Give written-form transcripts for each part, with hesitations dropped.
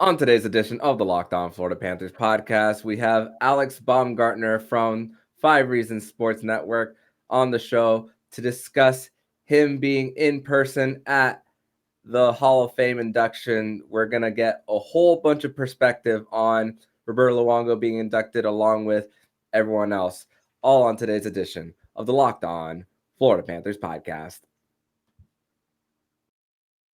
On today's edition of the Locked On Florida Panthers podcast, we have Alex Baumgartner from 5 Reasons Sports Network on the show to discuss him being in person at the Hall of Fame induction. We're going to get a whole bunch of perspective on Roberto Luongo being inducted along with everyone else, all on today's edition of the Locked On Florida Panthers podcast.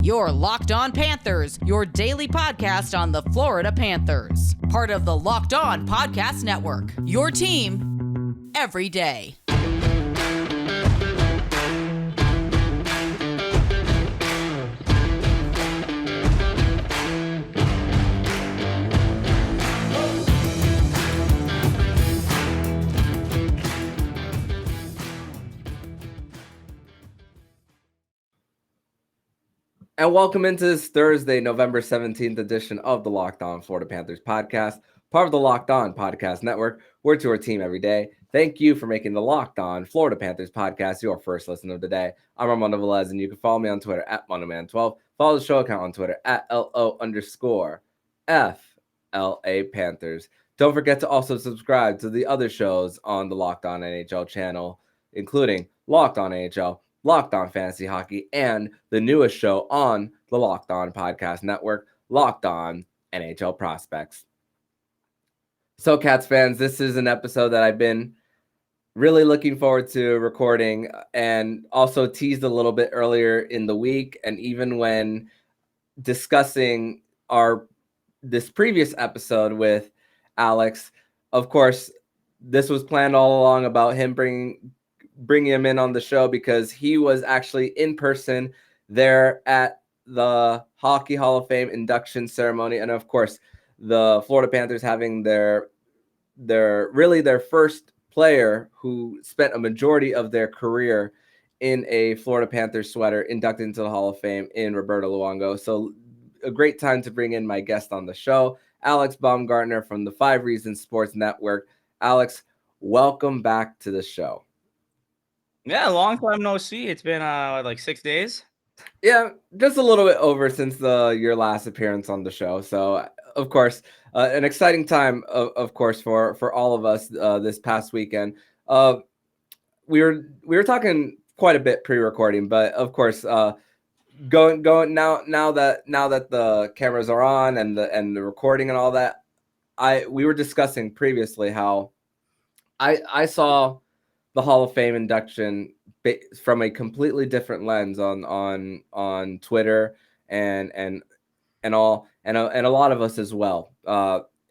Your Locked On Panthers, your daily podcast on the Florida Panthers. Part of the Locked On Podcast Network. Your team every day. And welcome into this Thursday, November 17th edition of the Locked On Florida Panthers podcast, part of the Locked On Podcast Network. We're to our team every day. Thank you for making the Locked On Florida Panthers podcast your first listen of the day. I'm Armando Velez, and you can follow me on Twitter at MondoMan12. Follow the show account on Twitter at LO_FLA Panthers. Don't forget to also subscribe to the other shows on the Locked On NHL channel, including Locked On NHL, Locked On Fantasy Hockey, and the newest show on the Locked On Podcast Network, Locked On NHL Prospects. So, Cats fans, this is an episode that I've been really looking forward to recording and also teased a little bit earlier in the week. And even when discussing this previous episode with Alex, of course, this was planned all along about him bringing him in on the show because he was actually in person there at the Hockey Hall of Fame induction ceremony. And of course, the Florida Panthers having their first player who spent a majority of their career in a Florida Panthers sweater inducted into the Hall of Fame in Roberto Luongo. So a great time to bring in my guest on the show, Alex Baumgartner from the 5 Reasons Sports Network. Alex, welcome back to the show. Yeah, long time no see. It's been like 6 days. Yeah, just a little bit over since your last appearance on the show. So, of course, an exciting time, of course, for all of us this past weekend. We were talking quite a bit pre-recording, but of course, going now that the cameras are on and the recording and all that, we were discussing previously how I saw the Hall of Fame induction from a completely different lens on Twitter and a lot of us as well.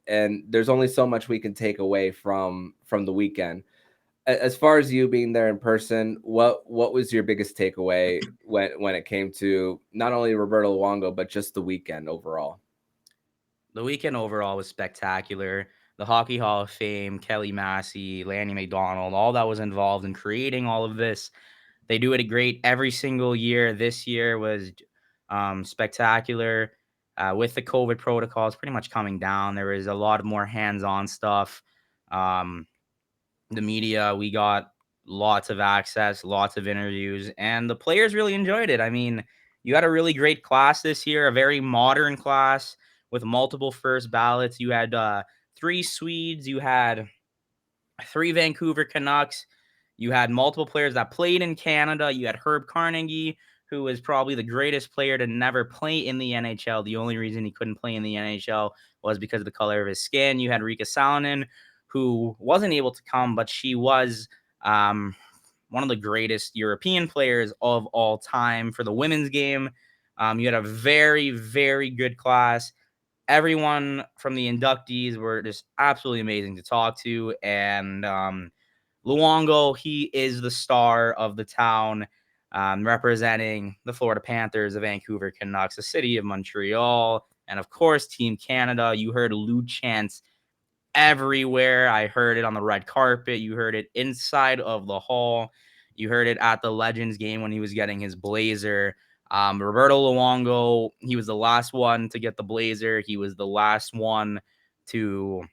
And there's only so much we can take away from the weekend. As far as you being there in person, what was your biggest takeaway when it came to not only Roberto Luongo but just the weekend overall? The weekend overall was spectacular. The Hockey Hall of Fame, Kelly Massey, Lanny McDonald, all that was involved in creating all of this. They do it great every single year. This year was spectacular. With the COVID protocols pretty much coming down, there was a lot more hands-on stuff. The media, we got lots of access, lots of interviews, and the players really enjoyed it. I mean, you had a really great class this year, a very modern class with multiple first ballots. You had 3 Swedes, you had 3 Vancouver Canucks, you had multiple players that played in Canada. You had Herb Carnegie, who is probably the greatest player to never play in the NHL. The only reason he couldn't play in the NHL was because of the color of his skin. You had Riikka Salonen, who wasn't able to come, but she was one of the greatest European players of all time for the women's game. You had a very, very good class. Everyone from the inductees were just absolutely amazing to talk to. And Luongo, he is the star of the town, representing the Florida Panthers, the Vancouver Canucks, the city of Montreal, and of course, Team Canada. You heard Lou chants everywhere. I heard it on the red carpet. You heard it inside of the hall. You heard it at the Legends game when he was getting his blazer. Roberto Luongo, he was the last one to get the blazer. He was the last one to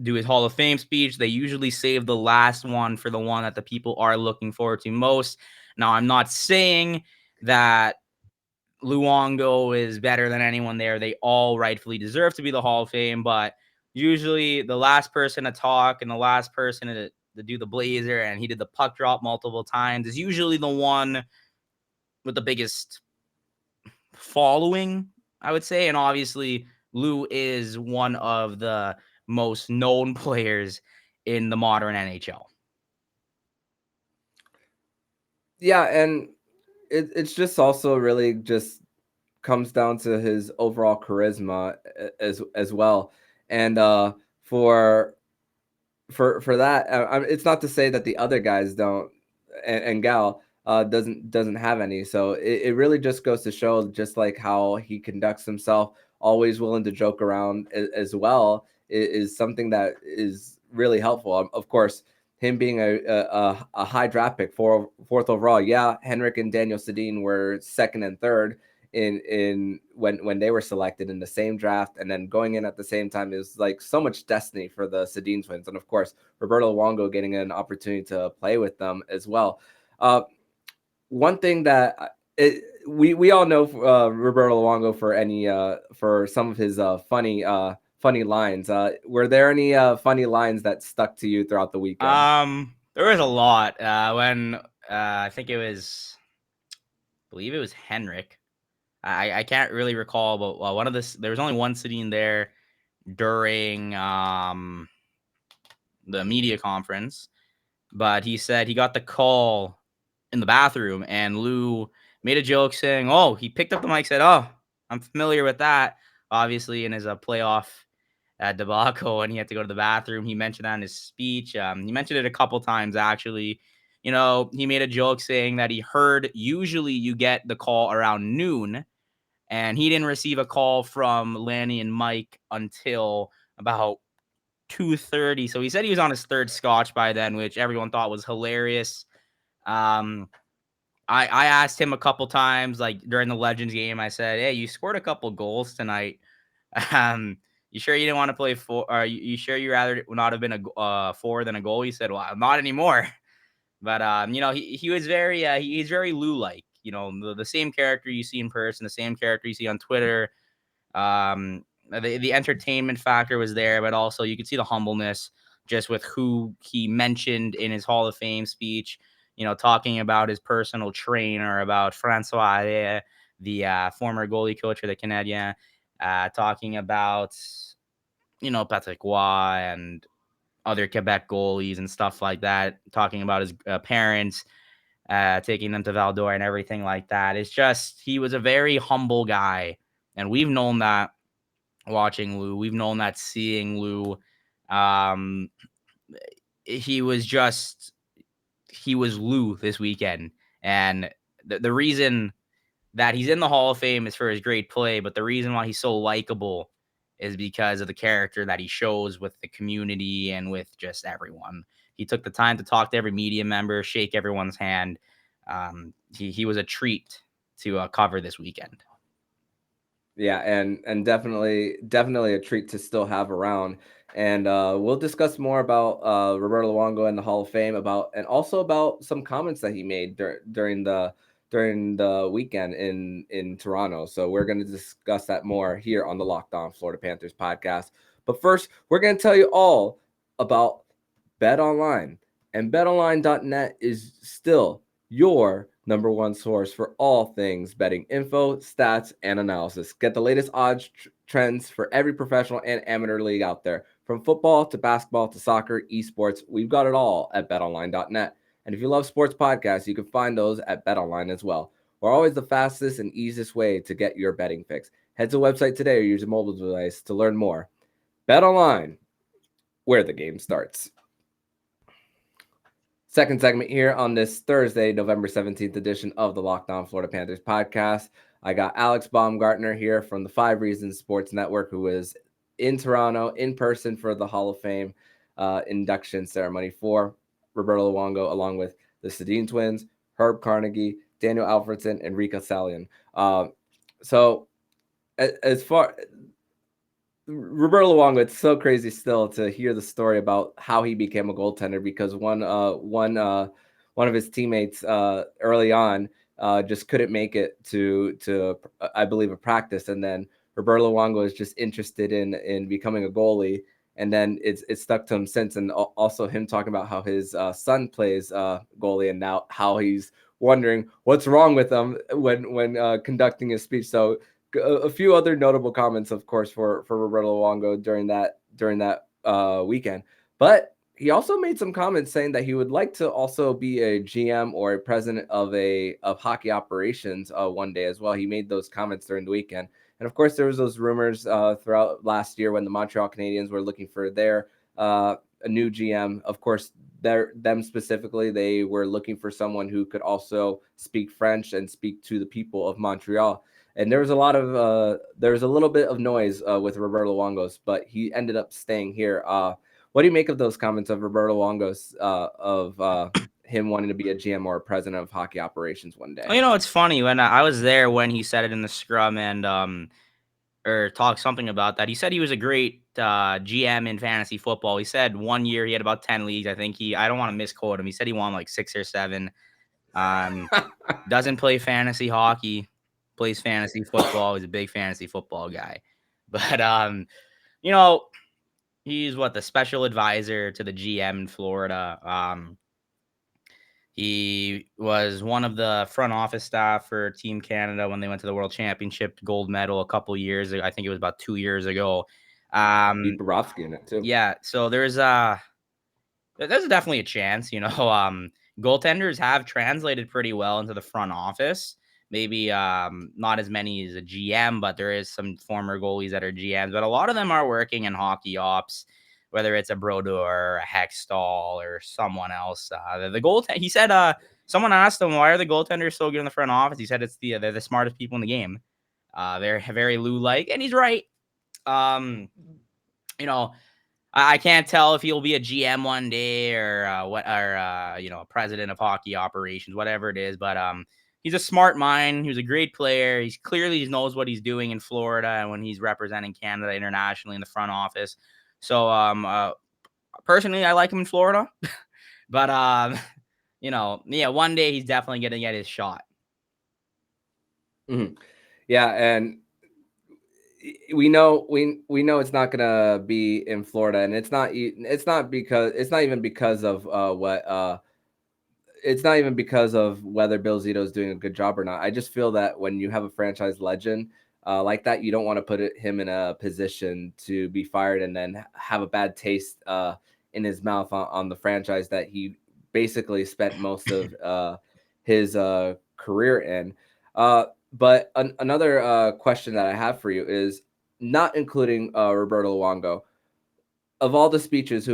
do his Hall of Fame speech. They usually save the last one for the one that the people are looking forward to most. Now, I'm not saying that Luongo is better than anyone there. They all rightfully deserve to be the Hall of Fame, but usually the last person to talk and the last person to do the blazer, and he did the puck drop multiple times, is usually the one with the biggest following, I would say. And obviously, Lou is one of the most known players in the modern NHL. Yeah, and it's just also really just comes down to his overall charisma as well. And for that, it's not to say that the other guys don't, and gal doesn't have any. So it really just goes to show just like how he conducts himself, always willing to joke around as well, is something that is really helpful. Of course, him being a high draft pick, fourth overall. Yeah, Henrik and Daniel Sedin were second and third in when they were selected in the same draft, and then going in at the same time is like so much destiny for the Sedin twins. And of course, Roberto Luongo getting an opportunity to play with them as well. One thing that we all know Roberto Luongo for some of his funny lines. Were there any funny lines that stuck to you throughout the weekend? There was a lot when I think I believe it was Henrik. I can't really recall, but one of there was only one sitting there during the media conference, but he said he got the call in the bathroom, and Lou made a joke saying, "Oh, he picked up the mic, said, oh, I'm familiar with that." Obviously, in his playoff debacle, and he had to go to the bathroom. He mentioned that in his speech. He mentioned it a couple times, actually. You know, he made a joke saying that he heard usually you get the call around noon, and he didn't receive a call from Lanny and Mike until about 2:30. So he said he was on his third scotch by then, which everyone thought was hilarious. I asked him a couple times, like during the Legends game, I said, "Hey, you scored a couple goals tonight. You sure you didn't want to play four? Or you sure you rather not have been a four than a goal?" He said, "Well, not anymore." But you know, he was very he's very Lou-like. You know, the same character you see in person, the same character you see on Twitter. The entertainment factor was there, but also you could see the humbleness just with who he mentioned in his Hall of Fame speech. You know, talking about his personal trainer, about Francois, the former goalie coach for the Canadiens, talking about, you know, Patrick Roy and other Quebec goalies and stuff like that, talking about his parents, taking them to Val d'Or and everything like that. It's just, he was a very humble guy. And we've known that watching Lou. We've known that seeing Lou. Um, he was Lou this weekend. And the reason that he's in the Hall of Fame is for his great play, but the reason why he's so likable is because of the character that he shows with the community and with just everyone. He took the time to talk to every media member, shake everyone's hand. He was a treat to cover this weekend. Yeah, and definitely a treat to still have around. And we'll discuss more about Roberto Luongo and the Hall of Fame, and also about some comments that he made during the weekend in Toronto. So we're going to discuss that more here on the Locked On Florida Panthers podcast. But first, we're going to tell you all about Bet Online. And betonline.net is still your number one source for all things betting info, stats, and analysis. Get the latest odds trends for every professional and amateur league out there. From football to basketball to soccer, esports, we've got it all at betonline.net. And if you love sports podcasts, you can find those at BetOnline as well. We're always the fastest and easiest way to get your betting fix. Head to the website today or use a mobile device to learn more. BetOnline, where the game starts. Second segment here on this Thursday, November 17th edition of the Locked On Florida Panthers podcast. I got Alex Baumgartner here from the 5 Reasons Sports Network, who is in Toronto in person for the Hall of Fame induction ceremony for Roberto Luongo, along with the Sedin twins, Herb Carnegie, Daniel Alfredson, and Rika Salian. So as far Roberto Luongo, it's so crazy still to hear the story about how he became a goaltender, because one of his teammates early on just couldn't make it to I believe a practice, and then Roberto Luongo is just interested in becoming a goalie, and then it's stuck to him since. And also him talking about how his son plays goalie, and now how he's wondering what's wrong with him when conducting his speech. So a few other notable comments, of course, for Roberto Luongo during that weekend, but he also made some comments saying that he would like to also be a GM or a president of hockey operations one day as well. He made those comments during the weekend. And of course, there was those rumors throughout last year when the Montreal Canadiens were looking for their a new GM. Of course, them specifically, they were looking for someone who could also speak French and speak to the people of Montreal. And there was a little bit of noise with Roberto Luongos, but he ended up staying here. What do you make of those comments of Roberto Luongos of him wanting to be a GM or a president of hockey operations one day? Well, it's funny when I was there when he said it in the scrum and or talked something about that. He said he was a great GM in fantasy football. He said 1 year he had about 10 leagues. I don't want to misquote him. He said he won like 6 or 7. Doesn't play fantasy hockey, plays fantasy football. He's a big fantasy football guy. But he's the special advisor to the GM in Florida. He was one of the front office staff for Team Canada when they went to the World Championship gold medal a couple years ago. I think it was about 2 years ago. Beat Bobrovsky in it too. Yeah, so there's definitely a chance. Goaltenders have translated pretty well into the front office. Maybe not as many as a GM, but there is some former goalies that are GMs. But a lot of them are working in hockey ops, whether it's a Brodeur, a Hextall, or someone else. The goaltender, he said, someone asked him, why are the goaltenders so good in the front office? He said they're the smartest people in the game. They're very Lou-like, and he's right. I can't tell if he'll be a GM one day or a president of hockey operations, whatever it is. But he's a smart mind. He was a great player. He clearly knows what he's doing in Florida and when he's representing Canada internationally in the front office. So personally, I like him in Florida. But one day he's definitely going to get his shot. Mm-hmm. Yeah, and we know it's not gonna be in Florida, and it's not even because of whether Bill Zito is doing a good job or not. I just feel that when you have a franchise legend like that, you don't want to put him in a position to be fired and then have a bad taste in his mouth on the franchise that he basically spent most of his career in. But another question that I have for you is, not including Roberto Luongo, of all the speeches,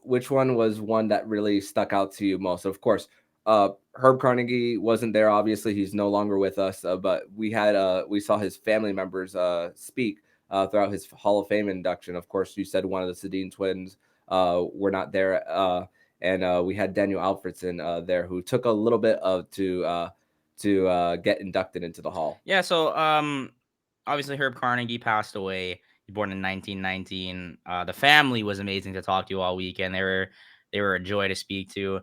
which one was one that really stuck out to you most? Of course, Herb Carnegie wasn't there. Obviously, he's no longer with us. But we saw his family members speak throughout his Hall of Fame induction. Of course, you said one of the Sedin twins were not there, and we had Daniel Alfredson there, who took a little bit to get inducted into the Hall. Yeah, so obviously Herb Carnegie passed away. He was born in 1919. The family was amazing to talk to all weekend. They were a joy to speak to.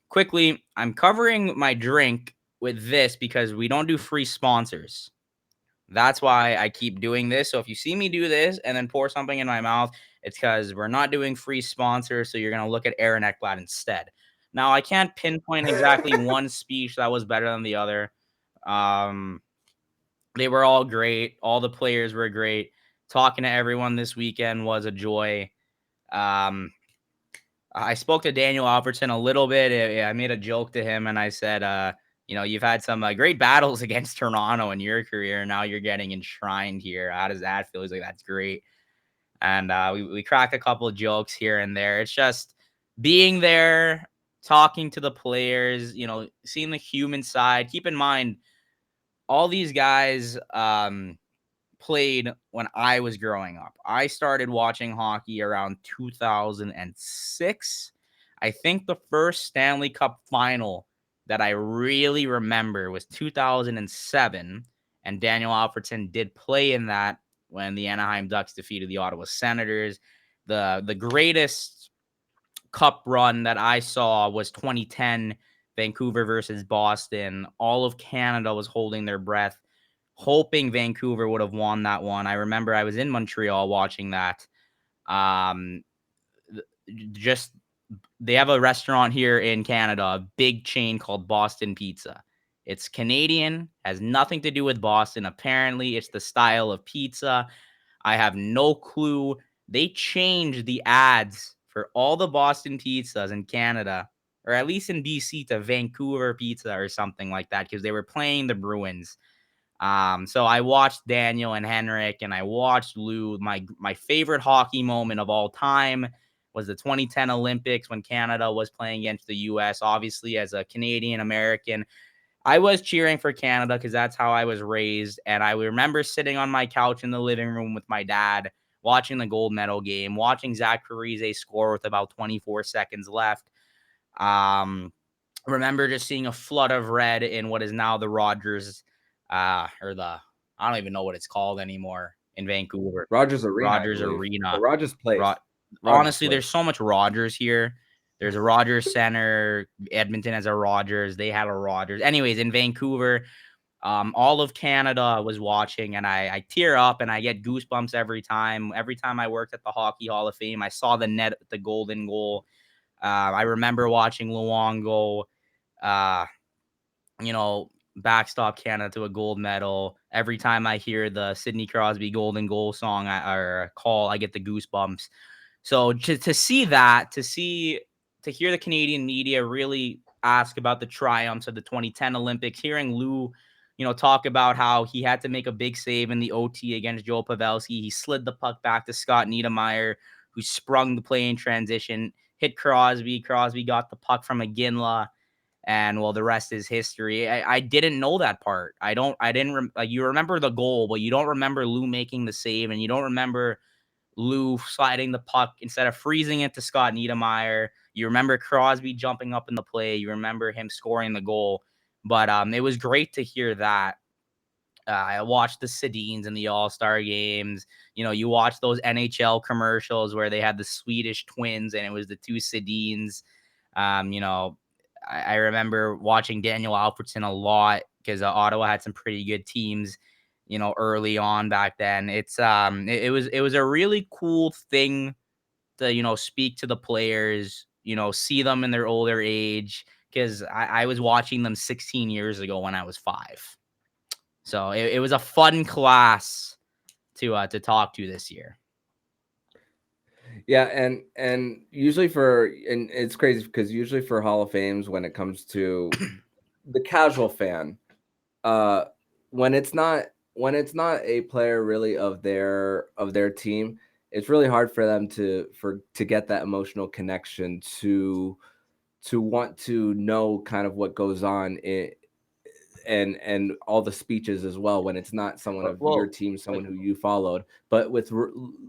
Quickly, I'm covering my drink with this because we don't do free sponsors. That's why I keep doing this. So if you see me do this and then pour something in my mouth, it's because we're not doing free sponsors. So you're going to look at Aaron Ekblad instead. Now, I can't pinpoint exactly one speech that was better than the other. They were all great. All the players were great. Talking to everyone this weekend was a joy. I spoke to Daniel Alfredson a little bit. I made a joke to him, and I said, you've had some great battles against Toronto in your career, and now you're getting enshrined here. How does that feel? He's like, that's great. And we cracked a couple of jokes here and there. It's just being there, talking to the players, seeing the human side. Keep in mind, all these guys played when I was growing up. I started watching hockey around 2006. I think the first Stanley Cup final that I really remember was 2007, and Daniel Alfredson did play in that when the Anaheim Ducks defeated the Ottawa Senators. The greatest cup run that I saw was 2010 Vancouver versus Boston. All of Canada was holding their breath, hoping Vancouver would have won that one. I remember I was in Montreal watching that. Um, just they have a restaurant here in Canada, a big chain called Boston Pizza. It's Canadian, has nothing to do with Boston. Apparently, it's the style of pizza. I have no clue. They changed the ads for all the Boston pizzas in Canada, or at least in BC, to Vancouver pizza or something like that, because they were playing the Bruins. So I watched Daniel and Henrik, and I watched Lou. My favorite hockey moment of all time was the 2010 Olympics when Canada was playing against the US. Obviously, as a Canadian American, I was cheering for Canada because that's how I was raised. And I remember sitting on my couch in the living room with my dad, watching the gold medal game, watching Zach Parise score with about 24 seconds left. Remember just seeing a flood of red in what is now the Rogers, I don't even know what it's called anymore in Vancouver. Rogers Arena, I Rogers believe. Arena. Or Rogers Place. Ro- Rogers Honestly, Place. there's so much Rogers here. There's a Rogers Center. Edmonton has a Rogers. They had a Rogers. Anyways, in Vancouver, all of Canada was watching, and I tear up and I get goosebumps every time. Every time I worked at the Hockey Hall of Fame, I saw the net, the golden goal. I remember watching Luongo, uh, backstop Canada to a gold medal. Every time I hear the Sidney Crosby golden goal song or call, I get the goosebumps. So to see that, to hear the Canadian media really ask about the triumphs of the 2010 Olympics, hearing Lou, talk about how he had to make a big save in the OT against Joe Pavelski. He slid the puck back to Scott Niedermayer, who sprung the play in transition, hit Crosby. Crosby got the puck from McGinley. And well, the rest is history. I didn't know that part. You remember the goal, but you don't remember Lou making the save, and you don't remember Lou sliding the puck instead of freezing it to Scott Niedermayer. You remember Crosby jumping up in the play. You remember him scoring the goal. But it was great to hear that. I watched the Sedins in the All-Star games. You watch those NHL commercials where they had the Swedish twins and it was the two Sedins. I remember watching Daniel Alfredsson a lot because Ottawa had some pretty good teams, early on back then. It was a really cool thing to, speak to the players, see them in their older age, because I was watching them 16 years ago when I was 5. So it was a fun class to talk to this year. Yeah, and usually and it's crazy because usually for Hall of Fames, when it comes to the casual fan, uh, when it's not a player really of their team, it's really hard for them to get that emotional connection to want to know kind of what goes on and all the speeches as well when it's not someone of your team, someone who you followed. But with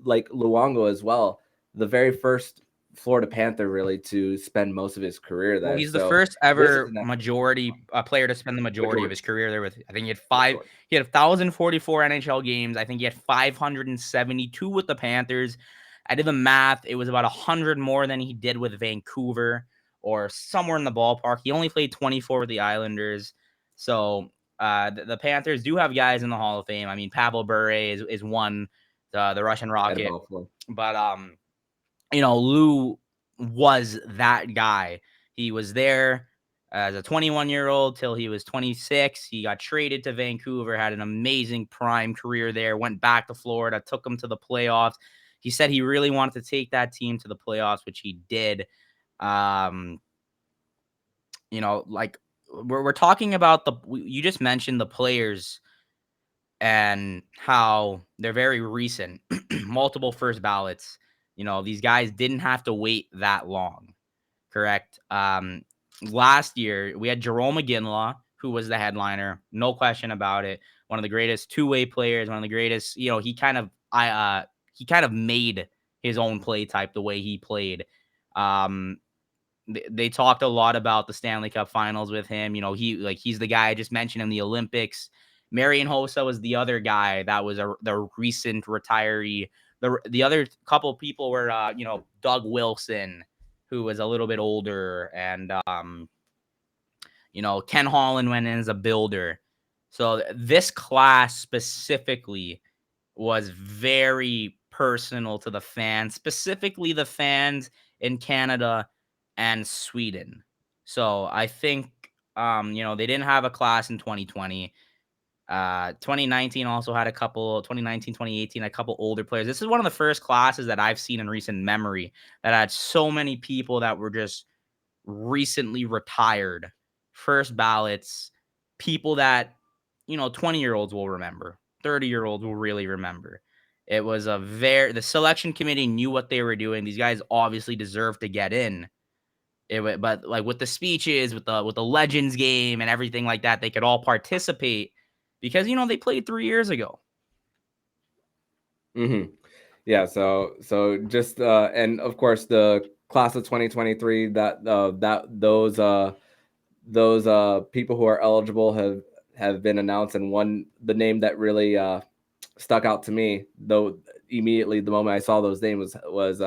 like Luongo as well, the very first Florida Panther really to spend most of his career there. Well, he's the So first this is ever an majority player to spend the majority of his career there. I think he had Majority. he had 1,044 NHL games. I think he had 572 with the Panthers. I did the math. It was about 100 more than he did with Vancouver, or somewhere in the ballpark. He only played 24 with the Islanders. So the Panthers do have guys in the Hall of Fame. I mean, Pavel Bure is one, the Russian Rocket. But Lou was that guy. He was there as a 21-year-old till he was 26. He got traded to Vancouver, had an amazing prime career there, went back to Florida, took them to the playoffs. He said he really wanted to take that team to the playoffs, which he did. Like we're talking about you just mentioned the players and how they're very recent, multiple first ballots. These guys didn't have to wait that long, correct? Last year, we had Jerome McGinley, who was the headliner, no question about it. One of the greatest two-way players, one of the greatest, he kind of made his own play type the way he played. They talked a lot about the Stanley Cup Finals with him. He's the guy I just mentioned in the Olympics. Marian Hossa was the other guy that was the recent retiree. The other couple of people were, Doug Wilson, who was a little bit older, and Ken Holland went in as a builder. So this class specifically was very personal to the fans, specifically the fans in Canada and Sweden. So I think, they didn't have a class in 2020. 2019 also had 2019, 2018, a couple older players. This is one of the first classes that I've seen in recent memory that had so many people that were just recently retired, first ballots, people that, 20-year-olds will remember, 30-year-olds will really remember. It was the selection committee knew what they were doing. These guys obviously deserved to get in. But like with the speeches, with the Legends game and everything like that, they could all participate because, they played 3 years ago. Mm-hmm. Yeah. So just and of course the class of 2023 those people who are eligible have been announced, and the name that really stuck out to me, though, immediately the moment I saw those names was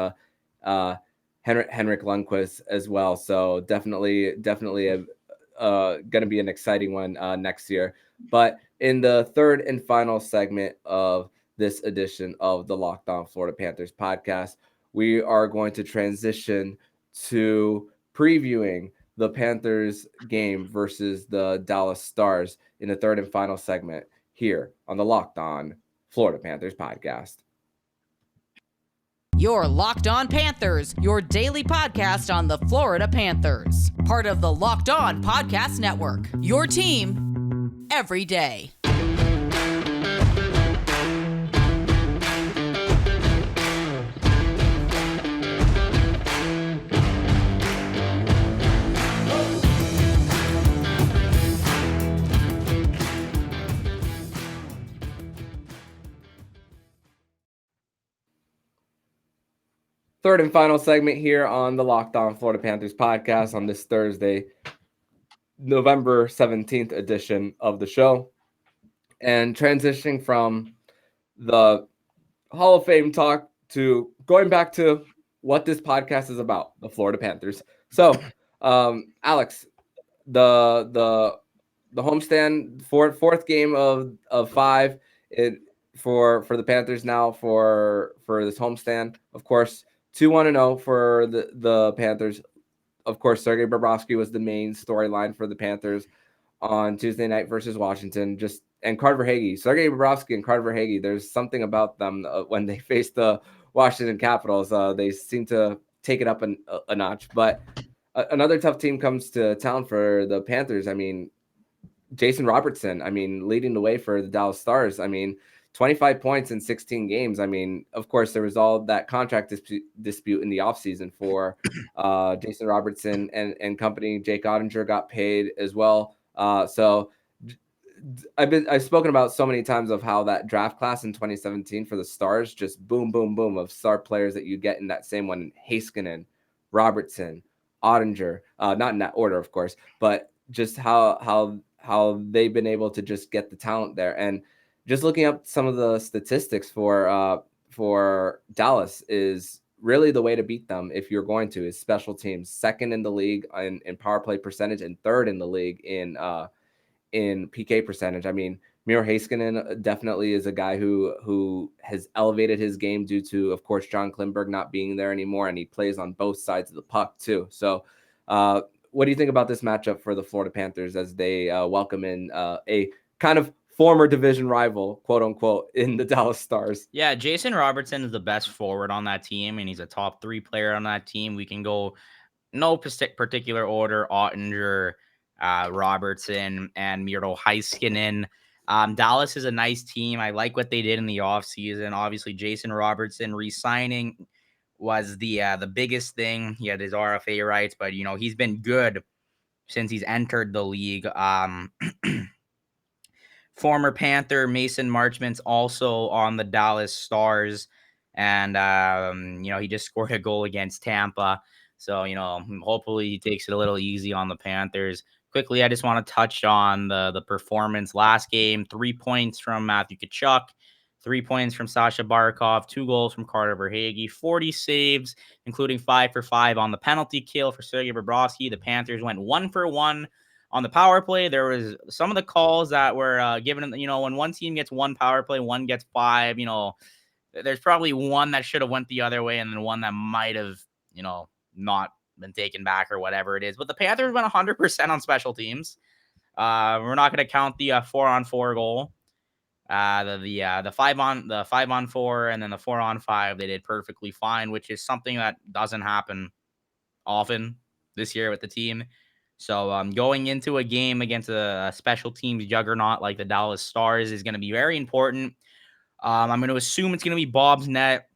Henrik Lundqvist as well. So definitely going to be an exciting one next year. But in the third and final segment of this edition of the Locked On Florida Panthers podcast, we are going to transition to previewing the Panthers game versus the Dallas Stars in the third and final segment here on the Locked On Florida Panthers podcast. Your Locked On Panthers, your daily podcast on the Florida Panthers. Part of the Locked On Podcast Network. Your team every day. Third and final segment here on the Locked On Florida Panthers podcast on this Thursday, November 17th edition of the show. And transitioning from the Hall of Fame talk to going back to what this podcast is about, the Florida Panthers. So, Alex, the homestand, fourth game of 5 for the Panthers now for this homestand. Of course, 2-1-0 for the Panthers. Of course, Sergei Bobrovsky was the main storyline for the Panthers on Tuesday night versus Washington. And Carter Verhaeghe, Sergei Bobrovsky and Carter Verhaeghe, there's something about them when they face the Washington Capitals. They seem to take it up a notch. But another tough team comes to town for the Panthers. I mean, Jason Robertson, leading the way for the Dallas Stars. 25 points in 16 games. Of course, there was all that contract dispute in the offseason for Jason Robertson and company. Jake Ottinger got paid as well. So I've spoken about so many times of how that draft class in 2017 for the Stars, just boom, boom, boom of star players that you get in that same one. Heiskanen, Robertson, Ottinger, not in that order, of course, but just how they've been able to just get the talent there. And just looking up some of the statistics for Dallas is really the way to beat them if you're going to, is special teams. Second in the league in power play percentage and third in the league in PK percentage. Miro Heiskanen definitely is a guy who has elevated his game due to, of course, John Klingberg not being there anymore, and he plays on both sides of the puck too. So what do you think about this matchup for the Florida Panthers as they welcome in a kind of former division rival, quote unquote, in the Dallas Stars? Yeah, Jason Robertson is the best forward on that team, and he's a top 3 player on that team. We can go no particular order: Ottinger, Robertson, and Miro Heiskanen. Dallas is a nice team. I like what they did in the offseason. Obviously, Jason Robertson re-signing was the biggest thing. He had his RFA rights, but he's been good since he's entered the league. Former Panther Mason Marchment's also on the Dallas Stars, and he just scored a goal against Tampa. So hopefully he takes it a little easy on the Panthers. Quickly, I just want to touch on the performance last game. 3 points from Matthew Tkachuk, 3 points from Sasha Barkov, 2 goals from Carter Verhaeghe, 40 saves, including 5 for 5 on the penalty kill for Sergei Bobrovsky. The Panthers went 1 for 1 on the power play, there was some of the calls that were given, when one team gets one power play, one gets five, there's probably one that should have went the other way and then one that might have, not been taken back or whatever it is. But the Panthers went 100% on special teams. We're not going to count the 4-on-4 goal. The 5-on-4 and then the 4-on-5 they did perfectly fine, which is something that doesn't happen often this year with the team. So going into a game against a special teams juggernaut like the Dallas Stars is going to be very important. I'm going to assume it's going to be Bob's net.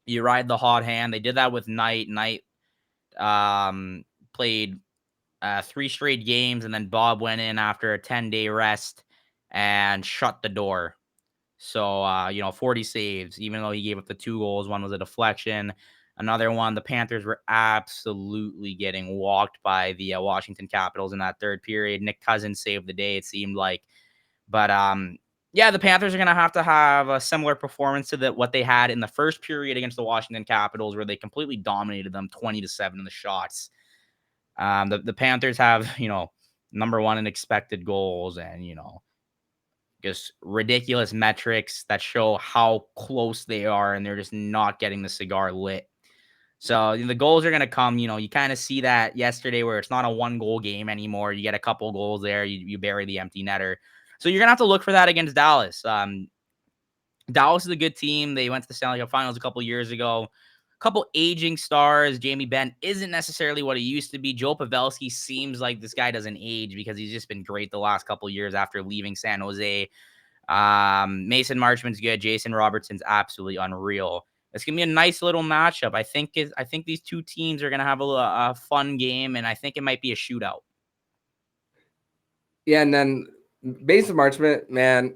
You ride the hot hand. They did that with Knight. Knight played 3 straight games, and then Bob went in after a 10-day rest and shut the door. So, 40 saves, even though he gave up the 2 goals. One was a deflection. Another one, the Panthers were absolutely getting walked by the Washington Capitals in that third period. Nick Cousins saved the day, it seemed like. But, the Panthers are going to have a similar performance to what they had in the first period against the Washington Capitals, where they completely dominated them 20-7 in the shots. The Panthers have, number 1 in expected goals and, just ridiculous metrics that show how close they are, and they're just not getting the cigar lit. So the goals are going to come. You kind of see that yesterday where it's not a 1-goal game anymore. You get a couple goals there, you bury the empty netter. So you're going to have to look for that against Dallas. Dallas is a good team. They went to the Stanley Cup Finals a couple years ago. A couple aging stars. Jamie Benn isn't necessarily what he used to be. Joe Pavelski seems like this guy doesn't age because he's just been great the last couple years after leaving San Jose. Mason Marchman's good. Jason Robertson's absolutely unreal. It's gonna be a nice little matchup. I think these two teams are gonna have a fun game, and I think it might be a shootout. Yeah, and then Mason Marchman, man,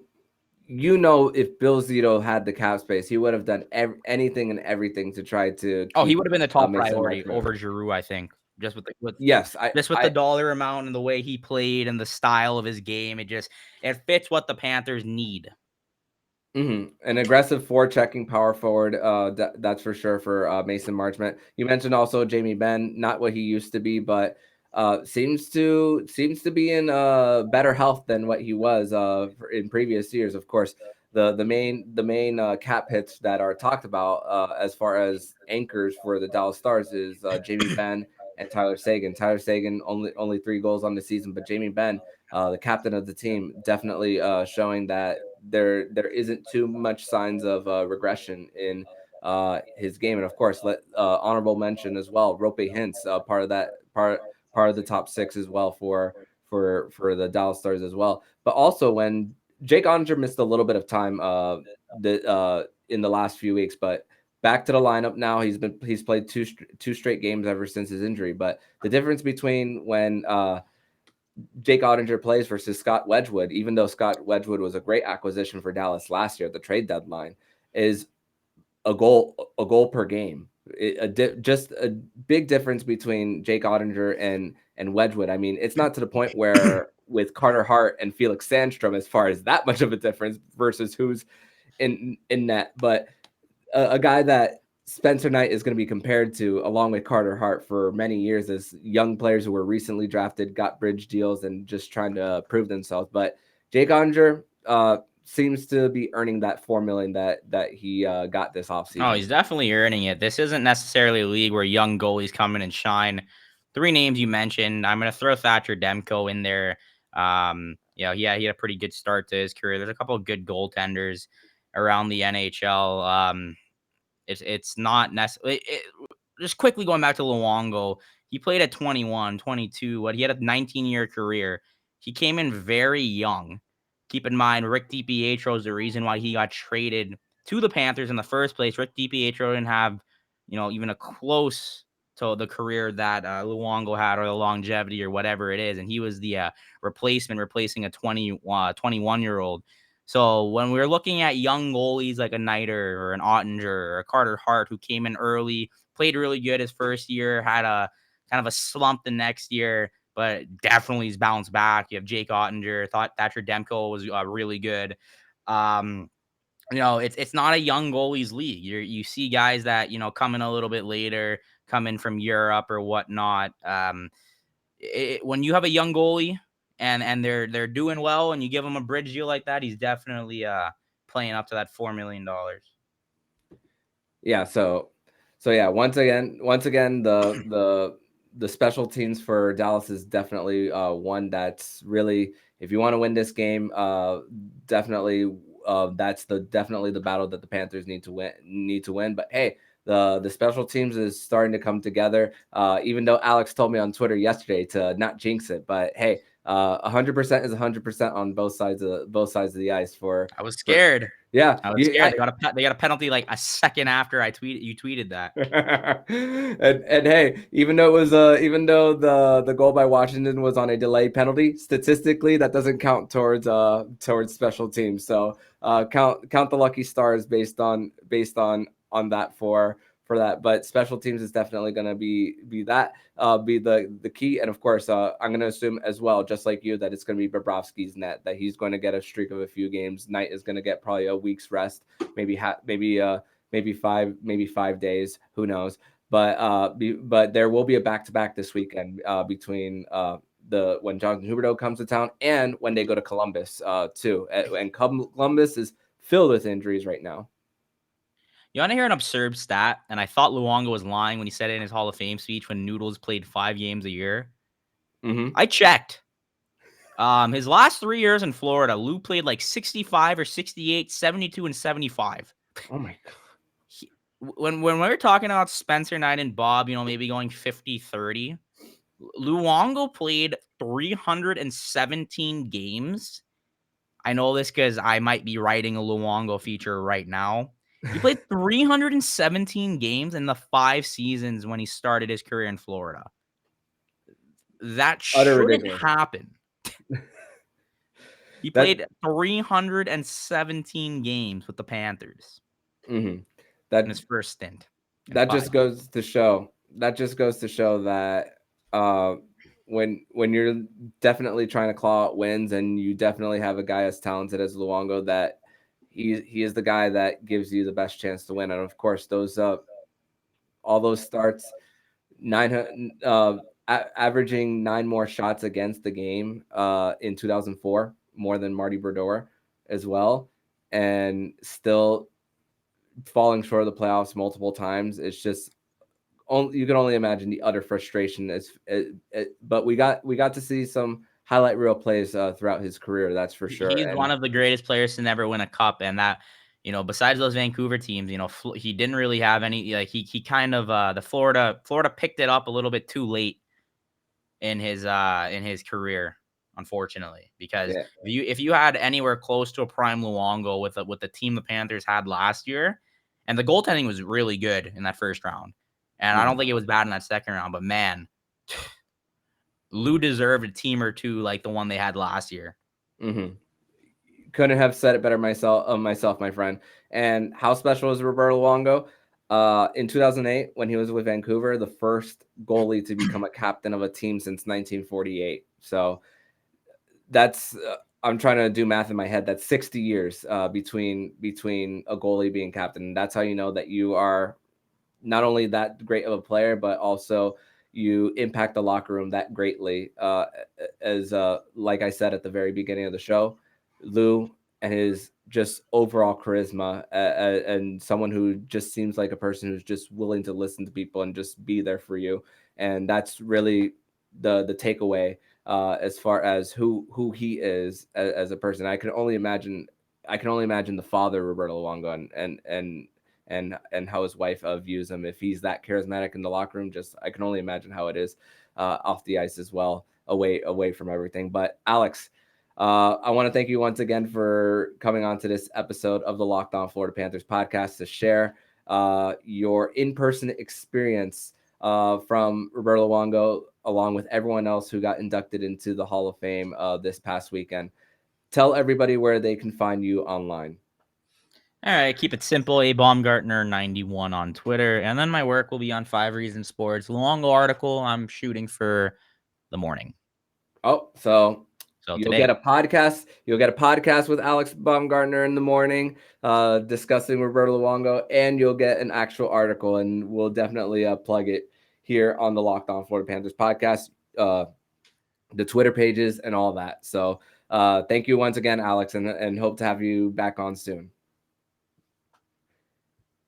if Bill Zito had the cap space, he would have done anything and everything to try to. He would have been the top priority over Giroux, I think. Just with the dollar amount and the way he played and the style of his game, it fits what the Panthers need. Mm-hmm. An aggressive forechecking power forward, that's for sure for Mason Marchman. You mentioned also Jamie Benn, not what he used to be, but seems to be in better health than what he was in previous years. Of course, the main cap hits that are talked about as far as anchors for the Dallas Stars is Jamie Benn and Tyler Seguin. Tyler Seguin only 3 goals on the season, but Jamie Benn, the captain of the team, definitely showing that there isn't too much signs of regression in his game. And of course, honorable mention as well, Rope Hintz, part of the top 6 as well for the Dallas Stars as well. But also when Jake Oettinger missed a little bit of time in the last few weeks, but back to the lineup now. He's played two straight games ever since his injury. But the difference between when Jake Oettinger plays versus Scott Wedgwood, even though Scott Wedgwood was a great acquisition for Dallas last year at the trade deadline, is a goal per game. Just a big difference between Jake Oettinger and Wedgwood. I mean, it's not to the point where with Carter Hart and Felix Sandstrom as far as that much of a difference versus who's in net, but a guy that Spencer Knight is going to be compared to, along with Carter Hart, for many years as young players who were recently drafted, got bridge deals, and just trying to prove themselves. But Jake Oettinger seems to be earning that $4 million that he got this offseason. Oh, he's definitely earning it. This isn't necessarily a league where young goalies come in and shine. 3 names you mentioned. I'm going to throw Thatcher Demko in there. He had a pretty good start to his career. There's a couple of good goaltenders around the NHL. It's not necessarily. Just quickly going back to Luongo, he played at 21, 22. He had a 19-year career. He came in very young. Keep in mind, Rick DiPietro is the reason why he got traded to the Panthers in the first place. Rick DiPietro didn't have, even a close to the career that Luongo had, or the longevity, or whatever it is. And he was the replacing a 21-year-old. So when we're looking at young goalies like a Nighter or an Oettinger or a Carter Hart, who came in early, played really good his first year, had a kind of a slump the next year, but definitely has bounced back. You have Jake Oettinger. Thought Thatcher Demko was really good. It's not a young goalies league. You see guys that, come in a little bit later, come in from Europe or whatnot. When you have a young goalie, and they're doing well, and you give him a bridge deal like that, he's definitely playing up to that $4 million. Yeah. So yeah. Once again, the special teams for Dallas is definitely one that's really, if you want to win this game, definitely that's definitely the battle that the Panthers need to win. But hey, the special teams is starting to come together. Even though Alex told me on Twitter yesterday to not jinx it, but hey, 100% is 100% on both sides of the ice for. I was scared. Yeah, I was scared. They got a penalty like a second after you tweeted that. and hey, even though the goal by Washington was on a delay penalty, statistically that doesn't count towards special teams. So count the lucky stars based on that for that. But special teams is definitely going to be the key. And of course, I'm going to assume as well, just like you, that it's going to be Bobrovsky's net, that he's going to get a streak of a few games. Knight is going to get probably a week's rest, maybe 5 days, who knows. But there will be a back-to-back this weekend between when Jonathan Huberdeau comes to town and when they go to Columbus too. And Columbus is filled with injuries right now. You want to hear an absurd stat? And I thought Luongo was lying when he said it in his Hall of Fame speech when Noodles played 5 games a year. Mm-hmm. I checked. His last 3 years in Florida, Lou played like 65 or 68, 72, and 75. Oh my God. When we were talking about Spencer Knight and Bob, maybe going 50-30, Luongo played 317 games. I know this because I might be writing a Luongo feature right now. He played 317 games in the 5 seasons when he started his career in Florida. That shouldn't happen. He played 317 games with the Panthers in his first stint. That just goes to show that when you're definitely trying to claw out wins, and you definitely have a guy as talented as Luongo, that he is the guy that gives you the best chance to win. And of course, those all those starts, averaging 9 more shots against the game in 2004, more than Marty Brodeur as well, and still falling short of the playoffs multiple times. It's just you can only imagine the utter frustration. But we got to see some highlight reel plays throughout his career. That's for sure. He's one of the greatest players to never win a cup, and that, besides those Vancouver teams, he didn't really have any. Like he kind of the Florida picked it up a little bit too late in his career, unfortunately, because if you had anywhere close to a prime Luongo with the team the Panthers had last year, and the goaltending was really good in that first round, and I don't think it was bad in that second round, but man, Lou deserved a team or two like the one they had last year. Mm-hmm. Couldn't have said it better myself, my friend. And how special is Roberto Luongo? In 2008, when he was with Vancouver, the first goalie to become a captain of a team since 1948. So that's I'm trying to do math in my head. That's 60 years between a goalie being captain. And that's how you know that you are not only that great of a player, but also you impact the locker room that greatly. As like I said at the very beginning of the show, Lou and his just overall charisma and someone who just seems like a person who's just willing to listen to people and just be there for you. And that's really the takeaway as far as who he is as a person. I can only imagine the father, Roberto Luongo, and how his wife views him. If he's that charismatic in the locker room, I can only imagine how it is off the ice as well, away from everything. But Alex, I want to thank you once again for coming on to this episode of the Locked On Florida Panthers podcast to share your in-person experience from Roberto Luongo, along with everyone else who got inducted into the Hall of Fame this past weekend. Tell everybody where they can find you online. All right, keep it simple. A Baumgartner 91 on Twitter, and then my work will be on 5 Reasons Sports. Luongo article I'm shooting for the morning. Oh, so you'll get a podcast. You'll get a podcast with Alex Baumgartner in the morning, discussing Roberto Luongo, and you'll get an actual article. And we'll definitely plug it here on the Locked On Florida Panthers podcast. the Twitter pages, and all that. So thank you once again, Alex, and hope to have you back on soon.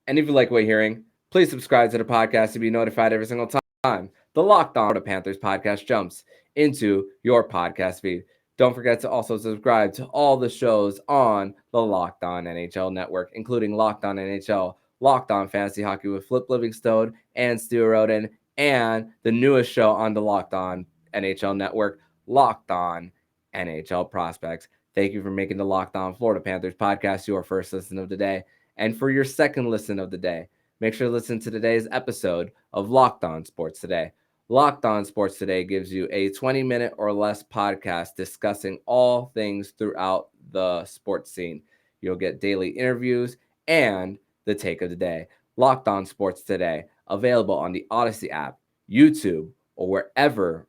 And if you like what you're hearing, please subscribe to the podcast to be notified every single time the Locked On Florida Panthers podcast jumps into your podcast feed. Don't forget to also subscribe to all the shows on the Locked On NHL network, including Locked On NHL, Locked On Fantasy Hockey with Flip Livingstone and Stu Roden, and the newest show on the Locked On NHL network, Locked On NHL Prospects. Thank you for making the Locked On Florida Panthers podcast your first listen of the day. And for your second listen of the day, make sure to listen to today's episode of Locked On Sports Today. Locked On Sports Today gives you a 20-minute or less podcast discussing all things throughout the sports scene. You'll get daily interviews and the take of the day. Locked On Sports Today, available on the Odyssey app, YouTube, or wherever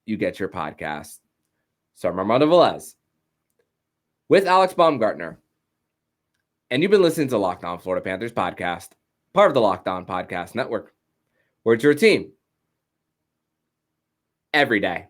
you get your podcasts. So I'm Armando Velez with Alex Baumgartner. And you've been listening to Locked On Florida Panthers podcast, part of the Locked On Podcast Network, where it's your team every day.